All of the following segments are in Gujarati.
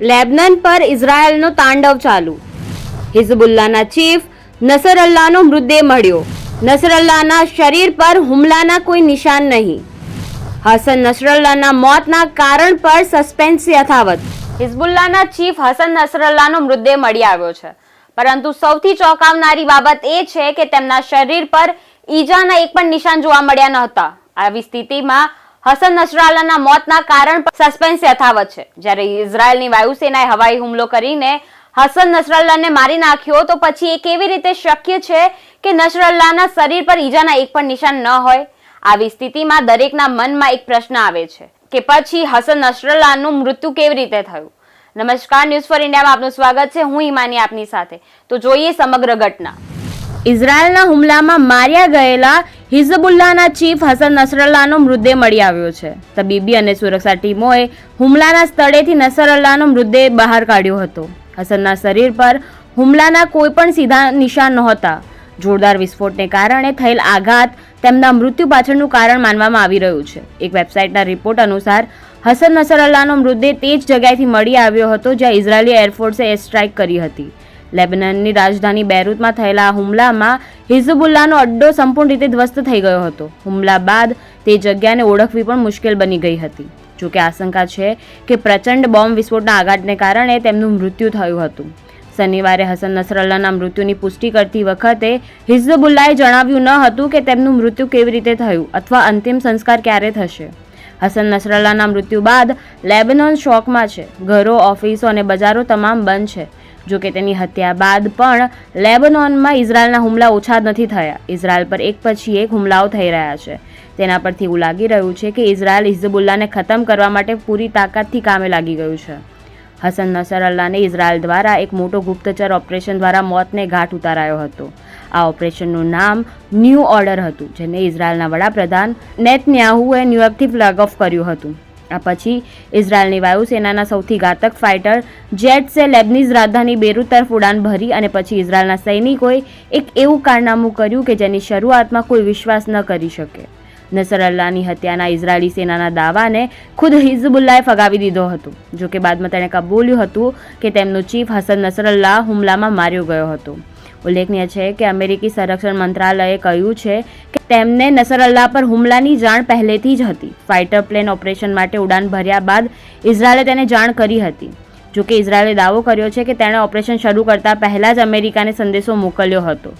લેબનન પર ઇઝરાયલનો તાંડવ ચાલુ. હિઝબુલ્લાના ચીફ નસરલ્લાહનો મૃતદેહ મળ્યો. નસરલ્લાહના શરીર પર હુમલાના કોઈ નિશાન નહીં. હસન નસરલ્લાહના મોતના કારણ પર સસ્પેન્સ યથાવત. હિઝબુલ્લાહના ચીફ હસન નસરલ્લાહનો મૃતદેહ મળી આવ્યો છે, પરંતુ સૌથી ચોંકાવનારી બાબત એ છે કે તેમના શરીર પર ઈજાના એક પણ નિશાન જોવા મળ્યા નહોતા. આવી સ્થિતિમાં હસન નસરલ્લાહના મોતના કારણ પર સસ્પેન્સ યથાવત છે. જ્યારે ઇઝરાયલની વાયુસેનાએ હવાઈ હુમલો કરીને હસન નસરલ્લાહને મારી નાખ્યો, તો પછી એ કેવી રીતે શક્ય છે કે નસરલ્લાહના શરીર પર ઈજાના એક પણ નિશાન ન હોય? આવી સ્થિતિમાં દરેકના મનમાં એક પ્રશ્ન આવે છે કે પછી હસન નસરલ્લાહનું મૃત્યુ કેવી રીતે થયું? નમસ્કાર, ન્યૂઝ ફોર ઇન્ડિયામાં આપનું સ્વાગત છે. હું હિમાની આપની સાથે. તો જોઈએ સમગ્ર ઘટના. ઇઝરાયલના હુમલામાં માર્યા ગયેલા હિઝબુલ્લાહના ચીફ હસન નસરલ્લાહનો મૃતદેહ મળી આવ્યો છે. તબીબી અને સુરક્ષા ટીમોએ હુમલાના સ્થળેથી નસરલ્લાહનો મૃતદેહ બહાર કાઢ્યો હતો. હસનના શરીર પર હુમલાના કોઈ પણ સીધા નિશાન નહોતા. જોરદાર વિસ્ફોટને કારણે થયેલ આઘાત તેમના મૃત્યુ પાછળનું કારણ માનવામાં આવી રહ્યું છે. એક વેબસાઇટના રિપોર્ટ અનુસાર હસન નસરલ્લાહનો મૃતદેહ તે જ જગ્યાએથી મળી આવ્યો હતો જ્યાં ઇઝરાયેલી એરફોર્સે એર સ્ટ્રાઇક કરી હતી. લેબનનની રાજધાની બેરૂતમાં થયેલા હુમલામાં હિઝબુલ્લાહનો અડ્ડો સંપૂર્ણ રીતે ધ્વસ્ત થઈ ગયો હતો. હુમલા બાદ તે જગ્યાને ઓળખવી પણ મુશ્કેલ બની ગઈ હતી. જોકે આશંકા છે કે પ્રચંડ બોમ્બ વિસ્ફોટના આઘાતને કારણે તેમનું મૃત્યુ થયું હતું. શનિવારે હસન નસરલ્લાહના મૃત્યુની પુષ્ટિ કરતી વખતે હિઝબુલ્લાહે જણાવ્યું ન હતું કે તેમનું મૃત્યુ કેવી રીતે થયું અથવા અંતિમ સંસ્કાર ક્યારે થશે. હસન નસરલ્લાહના મૃત્યુ બાદ લેબનોન શોકમાં છે. ઘરો, ઓફિસો અને બજારો તમામ બંધ છે. જોકે તેની હત્યા બાદ પણ લેબનોનમાં ઇઝરાયલના હુમલા ઓછા નથી થયા. ઇઝરાયલ પર એક પછી એક હુમલાઓ થઈ રહ્યા છે. તેના પરથી એવું લાગી રહ્યું છે કે ઇઝરાયલ હિઝબુલ્લાહને ખતમ કરવા માટે પૂરી તાકાતથી કામે લાગી ગયું છે. હસન નસરલ્લાહને ઇઝરાયલ દ્વારા એક મોટો ગુપ્તચર ઓપરેશન દ્વારા મોતને ઘાટ ઉતારાયો હતો. આ ઓપરેશનનું નામ ન્યૂ ઓર્ડર હતું, જેને ઇઝરાયલના વડાપ્રધાન નેતન્યાહુએ ન્યૂયોર્કથી ફ્લેગ ઓફ કર્યું હતું. આ પછી ઇઝરાયલની વાયુસેનાના સૌથી ઘાતક ફાઇટર જેટ્સે લેબનીઝ રાજધાની બેરૂત તરફ ઉડાન ભરી અને પછી ઇઝરાયલના સૈનિકોએ એક એવું કારનામું કર્યું કે જેની શરૂઆતમાં કોઈ વિશ્વાસ ન કરી શકે. નસરલ્લાહની હત્યાના ઇઝરાયલી સેનાના દાવાને ખુદ હિઝબુલ્લાહે ફગાવી દીધો હતો. જોકે બાદમાં તેણે કબૂલ્યું હતું કે તેમનો ચીફ હસન નસરલ્લાહ હુમલામાં માર્યો ગયો હતો. ઉલ્લેખનીય છે કે અમેરિકી સંરક્ષણ મંત્રાલયે કહ્યું છે કે તેમને નસરલ્લાહ પર હુમલાની જાણ પહેલેથી જ હતી. ફાઇટર પ્લેન ઓપરેશન માટે ઉડાન ભર્યા બાદ ઇઝરાયલે તેને જાણ કરી હતી. જોકે ઇઝરાયલે દાવો કર્યો છે કે તેણે ઓપરેશન શરૂ કરતા પહેલા જ અમેરિકાને સંદેશો મોકલ્યો હતો.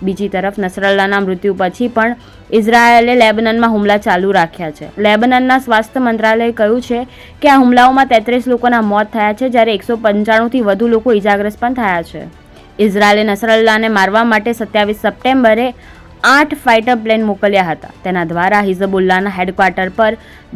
બીજી તરફ નસરલ્લાહના મૃત્યુ પછી પણ ઇઝરાયેલે લેબનનમાં હુમલા ચાલુ રાખ્યા છે. લેબનનના સ્વાસ્થ્ય મંત્રાલયે કહ્યું છે કે આ હુમલાઓમાં 33 લોકોના મોત થયા છે, જ્યારે 195થી વધુ લોકો ઇજાગ્રસ્ત પણ થયા છે. ઇઝરાયેલે નસરલ્લાહને મારવા માટે 27 સપ્ટેમ્બરે 8 ફાઇટર પ્લેન મોકલ્યા હતા. તેના દ્વારા હિઝબુલ્લાહના હેડક્વાર્ટર પર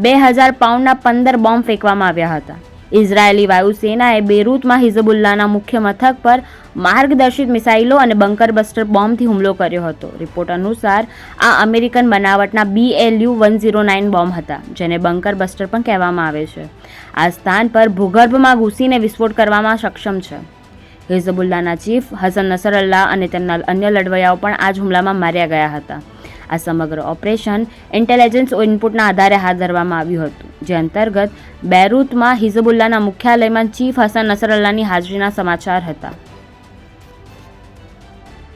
2000 પાઉન્ડના 15 બોમ્બ ફેંકવામાં આવ્યા હતા. ઇઝરાયેલી વાયુસેનાએ બેરૂતમાં હિઝબુલ્લાહના મુખ્ય મથક પર માર્ગદર્શિત મિસાઇલો અને બંકર બસ્ટર બોમ્બથી હુમલો કર્યો હતો. રિપોર્ટ અનુસાર આ અમેરિકન બનાવટના BLU-109 બોમ્બ હતા, જેને બંકર બસ્ટર પણ કહેવામાં આવે છે. આ સ્થાન પર ભૂગર્ભમાં ઘૂસીને વિસ્ફોટ કરવામાં સક્ષમ છે. હિઝબુલ્લાહના ચીફ હસન નસરલ્લાહ અને તેમના અન્ય લડવૈયાઓ પણ આ જ હુમલામાં માર્યા ગયા હતા. આ સમગ્ર ઓપરેશન ઇન્ટેલિજન્સ ઇનપુટના આધારે હાથ ધરવામાં આવ્યું હતું, જે અંતર્ગત બેરૂતમાં હિઝબુલ્લાહના મુખ્યાલયમાં ચીફ હસન નસરલ્લાહની હાજરીના સમાચાર હતા.